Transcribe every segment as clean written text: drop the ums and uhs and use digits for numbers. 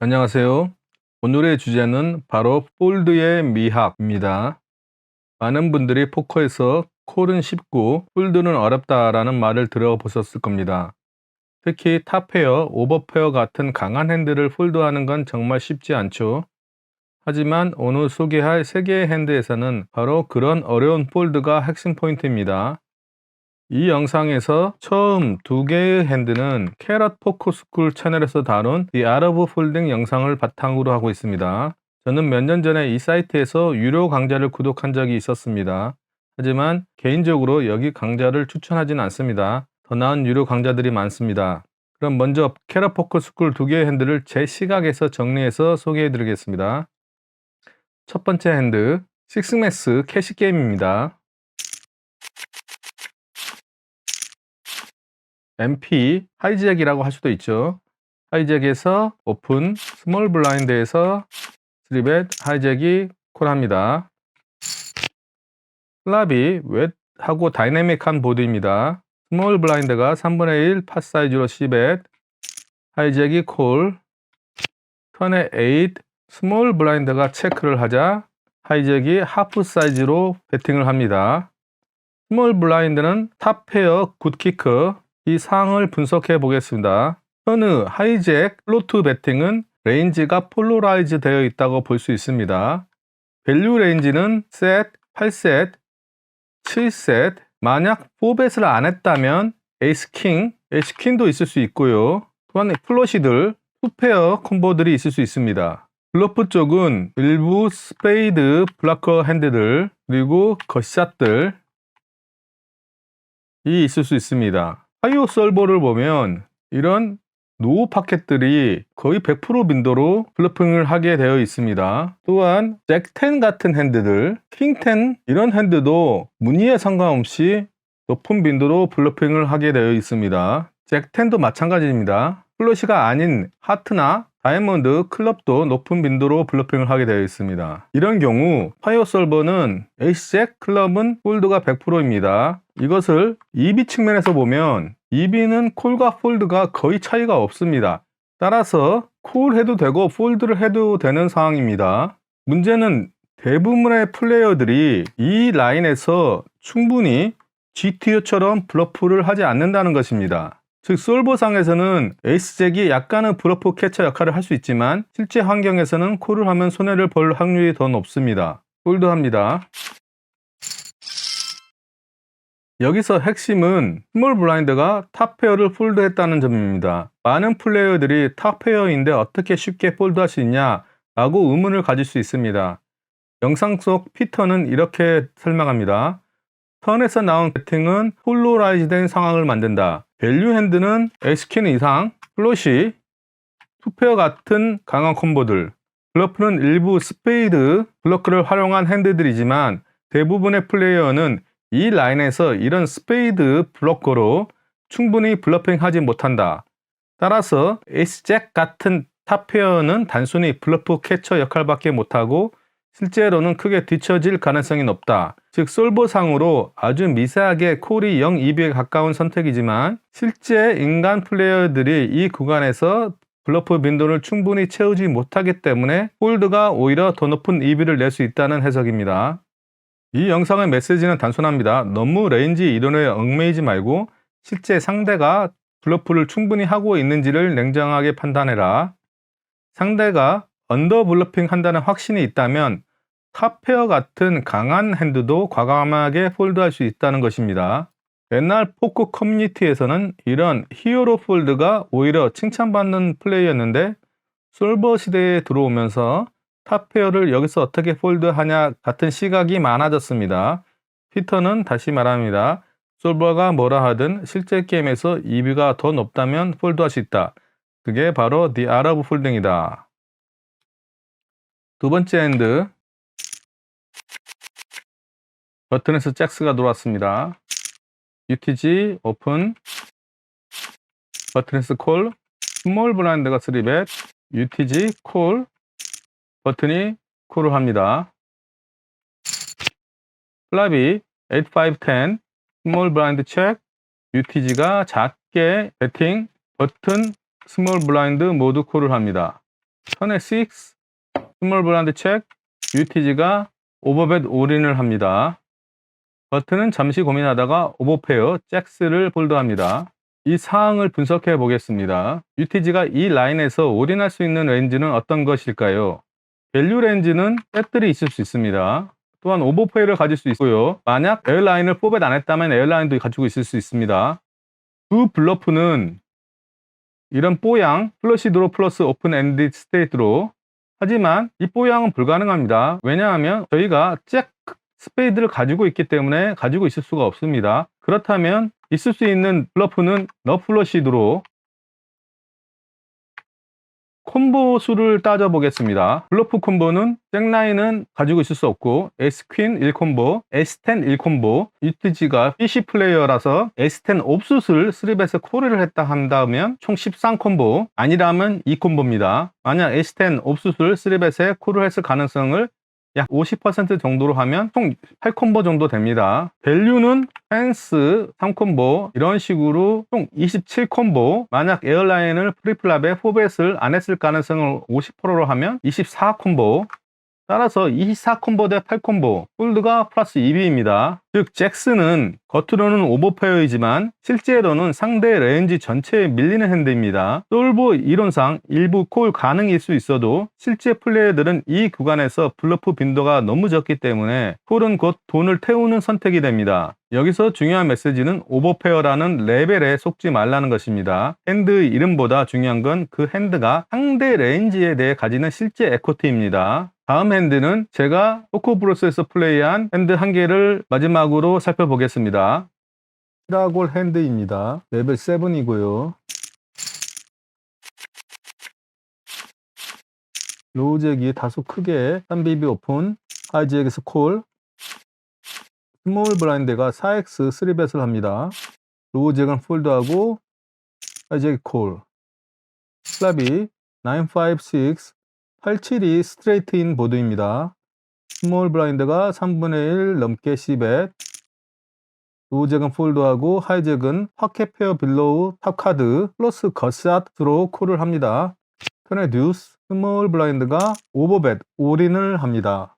안녕하세요. 오늘의 주제는 바로 폴드의 미학입니다. 많은 분들이 포커에서 콜은 쉽고 폴드는 어렵다라는 말을 들어보셨을 겁니다. 특히 탑페어, 오버페어 같은 강한 핸드를 폴드하는 건 정말 쉽지 않죠. 하지만 오늘 소개할 세 개의 핸드에서는 바로 그런 어려운 폴드가 핵심 포인트입니다. 이 영상에서 처음 두 개의 핸드는 캐럿 포커 스쿨 채널에서 다룬 The Art of Folding 영상을 바탕으로 하고 있습니다. 저는 몇 년 전에 이 사이트에서 유료 강좌를 구독한 적이 있었습니다. 하지만 개인적으로 여기 강좌를 추천하진 않습니다. 더 나은 유료 강좌들이 많습니다. 그럼 먼저 캐럿 포커 스쿨 두 개의 핸드를 제 시각에서 정리해서 소개해 드리겠습니다. 첫 번째 핸드, 식스매스 캐시 게임입니다. MP 하이잭이라고 할 수도 있죠. 하이잭에서 오픈, 스몰 블라인드에서 3벳, 하이잭이 콜합니다. 플랍이 웻하고 다이내믹한 보드입니다. 스몰 블라인드가 3분의 1 팟 사이즈로 C벳, 하이잭이 콜, 턴에 8, 스몰 블라인드가 체크를 하자 하이잭이 하프 사이즈로 배팅을 합니다. 스몰 블라인드는 탑 페어 굿키커, 이 사항을 분석해 보겠습니다. 턴의 하이잭 플로트 배팅은 레인지가 폴로라이즈 되어 있다고 볼 수 있습니다. 밸류 레인지는 셋, 8셋, 7셋, 만약 4벳을 안 했다면 에이스 킹도 있을 수 있고요. 또한 플러시들, 2페어 콤보들이 있을 수 있습니다. 블러프 쪽은 일부 스페이드 블러커 핸드들, 그리고 겉샷들 이 있을 수 있습니다. 하이오 솔버를 보면 이런 노후 파켓들이 거의 100% 빈도로 블러핑을 하게 되어 있습니다. 또한 잭 10 같은 핸드들, 킹 10 이런 핸드도 무늬에 상관없이 높은 빈도로 블러핑을 하게 되어 있습니다. 잭 10도 마찬가지입니다. 플러시가 아닌 하트나 다이아몬드, 클럽도 높은 빈도로 블러핑을 하게 되어 있습니다. 이런 경우 파이어 솔버는 에이스 잭, 클럽은 폴드가 100%입니다. 이것을 EB 측면에서 보면 EB는 콜과 폴드가 거의 차이가 없습니다. 따라서 콜 해도 되고 폴드를 해도 되는 상황입니다. 문제는 대부분의 플레이어들이 이 라인에서 충분히 GTO처럼 블러프를 하지 않는다는 것입니다. 즉 솔버상에서는 에이스잭이 약간은 블러프 캐처 역할을 할 수 있지만 실제 환경에서는 콜을 하면 손해를 볼 확률이 더 높습니다. 폴드합니다. 여기서 핵심은 스몰 블라인드가 탑 페어를 폴드했다는 점입니다. 많은 플레이어들이 탑 페어인데 어떻게 쉽게 폴드할 수 있냐 라고 의문을 가질 수 있습니다. 영상 속 피터는 이렇게 설명합니다. 턴에서 나온 배팅은 폴로라이즈 된 상황을 만든다. 밸류 핸드는 에이스퀸 이상, 플러시, 투페어 같은 강한 콤보들, 블러프는 일부 스페이드, 블러크를 활용한 핸드들이지만 대부분의 플레이어는 이 라인에서 이런 스페이드 블러커로 충분히 블러핑하지 못한다. 따라서 에이스잭 같은 탑페어는 단순히 블러프 캐처 역할밖에 못하고 실제로는 크게 뒤처질 가능성이 높다. 즉 솔버상으로 아주 미세하게 콜이 0, 200에 가까운 선택이지만 실제 인간 플레이어들이 이 구간에서 블러프 빈도를 충분히 채우지 못하기 때문에 폴드가 오히려 더 높은 EB를 낼 수 있다는 해석입니다. 이 영상의 메시지는 단순합니다. 너무 레인지 이론에 얽매이지 말고 실제 상대가 블러프를 충분히 하고 있는지를 냉정하게 판단해라. 상대가 언더 블러핑 한다는 확신이 있다면 탑페어 같은 강한 핸드도 과감하게 폴드할 수 있다는 것입니다. 옛날 포커 커뮤니티에서는 이런 히어로 폴드가 오히려 칭찬받는 플레이였는데 솔버 시대에 들어오면서 탑페어를 여기서 어떻게 폴드하냐 같은 시각이 많아졌습니다. 피터는 다시 말합니다. 솔버가 뭐라 하든 실제 게임에서 EB가 더 높다면 폴드할 수 있다. 그게 바로 The Art of Folding이다. 두 번째 핸드, 버튼에서 잭스가 들어왔습니다. UTG 오픈, 버튼에서 콜, 스몰 블라인드가 3벳, UTG 콜, 버튼이 콜을 합니다. 플랍이 8, 5, 10, 스몰 블라인드 체크, UTG가 작게 배팅, 버튼, 스몰 블라인드 모두 콜을 합니다. 턴에 6, 스몰 블라인드 체크, UTG가 오버벳 올인을 합니다. 버튼은 잠시 고민하다가 오버페어, 잭스를 폴드합니다. 이 사항을 분석해 보겠습니다. UTG가 이 라인에서 올인할 수 있는 렌즈는 어떤 것일까요? 밸류 렌즈는 셋들이 있을 수 있습니다. 또한 오버페어를 가질 수 있고요. 만약 에어라인을 4벳 안 했다면 에어라인도 가지고 있을 수 있습니다. 두 블러프는 이런 뽀양, 플러시 드로 플러스 오픈 엔드 스테이트로, 하지만 이 뽀양은 불가능합니다. 왜냐하면 저희가 잭 스페이드를 가지고 있기 때문에 가지고 있을 수가 없습니다. 그렇다면 있을 수 있는 블러프는 너 플러시 드로, 콤보 수를 따져 보겠습니다. 블러프 콤보는 잭라인은 가지고 있을 수 없고 S퀸 1콤보, S10 1콤보, UTG가 PC 플레이어라서 S10 옵수를 3벳에 콜을 했다 한다면 총 13콤보, 아니라면 2콤보입니다. 만약 S10 옵수를 3벳에 콜을 했을 가능성을 약 50% 정도로 하면 총 8콤보 정도 됩니다. 밸류는 펜스 3콤보, 이런 식으로 총 27콤보, 만약 에어라인을 프리플랍에 4벳을 안 했을 가능성을 50%로 하면 24콤보, 따라서 24콤보 대 8콤보, 폴드가 플러스 2B입니다. 즉 잭스는 겉으로는 오버페어이지만 실제로는 상대 레인지 전체에 밀리는 핸드입니다. 솔보 이론상 일부 콜 가능일 수 있어도 실제 플레이어들은 이 구간에서 블러프 빈도가 너무 적기 때문에 콜은 곧 돈을 태우는 선택이 됩니다. 여기서 중요한 메시지는 오버페어라는 레벨에 속지 말라는 것입니다. 핸드의 이름보다 중요한 건 그 핸드가 상대 레인지에 대해 가지는 실제 에코티입니다. 다음 핸드는 제가 포코브로스에서 플레이한 핸드 한 개를 마지막으로 살펴보겠습니다. 히라골 핸드입니다. 레벨 7이고요. 로우잭이 다소 크게 3BB 오픈, 하이잭에서 콜, 스몰 블라인드가 4X 3벳을 합니다. 로우잭은 폴드하고 하이잭 콜, 슬랍이 956, 872 스트레이트 인 보드입니다. 스몰 블라인드가 3분의 1 넘게 C벳, 로우잭은 폴드하고 하이잭은 파켓 페어 빌로우 탑 카드 플러스 겉샷으로 콜을 합니다. 턴의 듀스, 스몰 블라인드가 오버벳 올인을 합니다.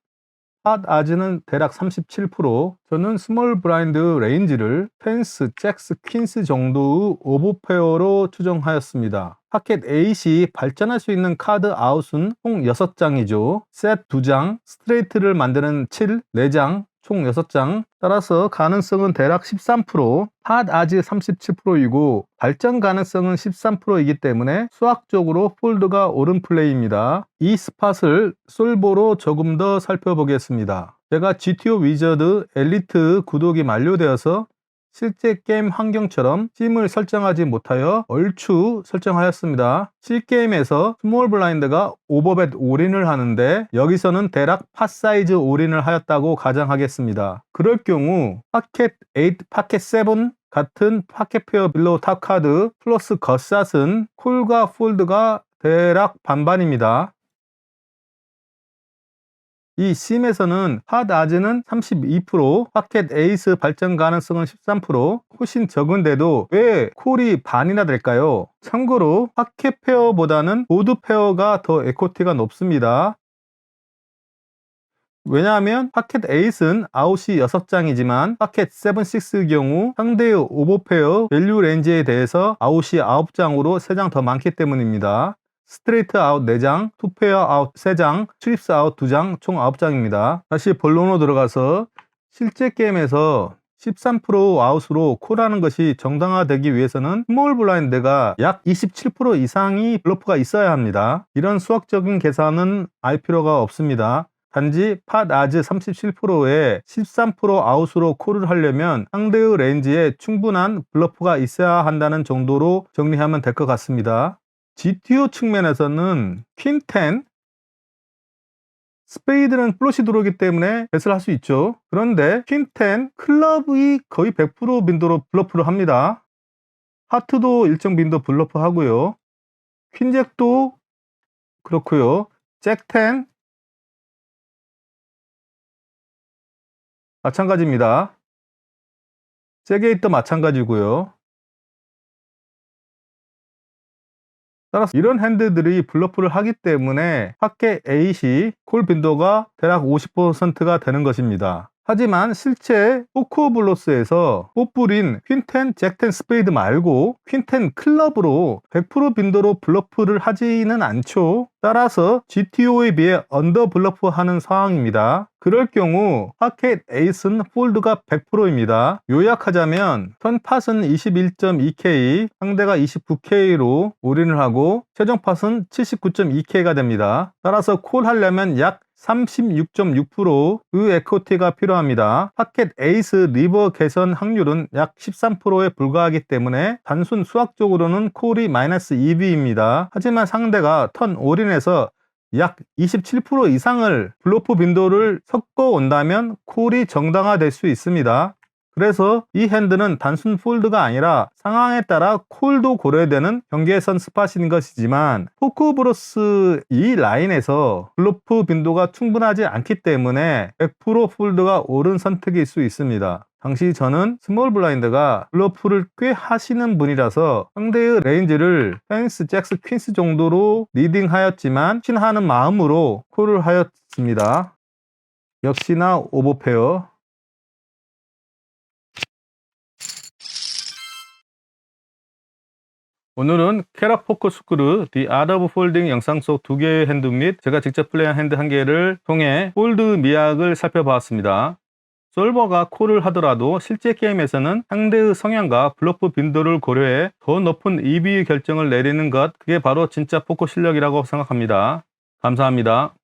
핫 아즈는 대략 37%, 저는 스몰 블라인드 레인지를 펜스, 잭스, 퀸스 정도의 오버페어로 추정하였습니다. 파켓 8이 발전할 수 있는 카드 아웃은 총 6장이죠. 셋 2장, 스트레이트를 만드는 7, 4장, 총 6장, 따라서 가능성은 대략 13%, 핫 아즈 37%이고 발전 가능성은 13%이기 때문에 수학적으로 폴드가 옳은 플레이입니다. 이 스팟을 솔보로 조금 더 살펴보겠습니다. 제가 GTO 위저드 엘리트 구독이 만료되어서 실제 게임 환경처럼 찜을 설정하지 못하여 얼추 설정하였습니다. 실게임에서 스몰 블라인드가 오버벳 올인을 하는데 여기서는 대략 팟 사이즈 올인을 하였다고 가정하겠습니다. 그럴 경우 파켓 8, 파켓 7 같은 파켓 페어 빌로우 탑 카드 플러스 겉샷은 콜과 폴드가 대략 반반입니다. 이 심에서는 핫 아즈는 32%, 파켓 에이스 발전 가능성은 13%, 훨씬 적은데도 왜 콜이 반이나 될까요? 참고로 파켓 페어보다는 보드 페어가 더 에코티가 높습니다. 왜냐하면 파켓 8은 아웃이 6장이지만 파켓 7, 6의 경우 상대의 오버페어 밸류 렌즈에 대해서 아웃이 9장으로 3장 더 많기 때문입니다. 스트레이트 아웃 4장, 투페어 아웃 3장, 트립스 아웃 2장, 총 9장입니다. 다시 본론으로 들어가서 실제 게임에서 13% 아웃으로 콜하는 것이 정당화되기 위해서는 스몰 블라인드가 약 27% 이상이 블러프가 있어야 합니다. 이런 수학적인 계산은 알 필요가 없습니다. 단지 팟 아즈 37%에 13% 아웃으로 콜을 하려면 상대의 레인지에 충분한 블러프가 있어야 한다는 정도로 정리하면 될 것 같습니다. GTO 측면에서는 퀸 10, 스페이드는 플러시 드로이기 때문에 배스를 할 수 있죠. 그런데 퀸 10, 클럽이 거의 100% 빈도로 블러프를 합니다. 하트도 일정 빈도 블러프 하고요. 퀸잭도 그렇고요. 잭 10 마찬가지입니다. 잭 8도 마찬가지고요. 따라서 이런 핸드들이 블러프를 하기 때문에 팟켓 8이 콜 빈도가 대략 50%가 되는 것입니다. 하지만 실제 포크블러스에서 뽀뿌린 퀸텐, 잭텐 스페이드 말고 퀸텐 클럽으로 100% 빈도로 블러프를 하지는 않죠. 따라서 GTO에 비해 언더 블러프하는 상황입니다. 그럴 경우 팟켓 에이스는 폴드가 100%입니다. 요약하자면 턴팟은 21.2K, 상대가 29K로 올인을 하고 최종 팟은 79.2K가 됩니다. 따라서 콜 하려면 약 36.6%의 에코티가 필요합니다. 팟켓 에이스 리버 개선 확률은 약 13%에 불과하기 때문에 단순 수학적으로는 콜이 마이너스 2B입니다. 하지만 상대가 턴 올인에서 약 27% 이상을 블러프 빈도를 섞어 온다면 콜이 정당화될 수 있습니다. 그래서 이 핸드는 단순 폴드가 아니라 상황에 따라 콜도 고려되는 경계선 스팟인 것이지만 포크브러스 이 라인에서 블러프 빈도가 충분하지 않기 때문에 100% 폴드가 옳은 선택일 수 있습니다. 당시 저는 스몰 블라인드가 블러프를 꽤 하시는 분이라서 상대의 레인지를 펜스, 잭스, 퀸스 정도로 리딩하였지만 신하는 마음으로 콜을 하였습니다. 역시나 오버페어. 오늘은 캐럿 포커 스크루 The Art of Folding 영상 속 2개의 핸드 및 제가 직접 플레이한 핸드 1개를 통해 폴드 미학을 살펴보았습니다. 솔버가 콜을 하더라도 실제 게임에서는 상대의 성향과 블러프 빈도를 고려해 더 높은 EB 결정을 내리는 것, 그게 바로 진짜 포커 실력이라고 생각합니다. 감사합니다.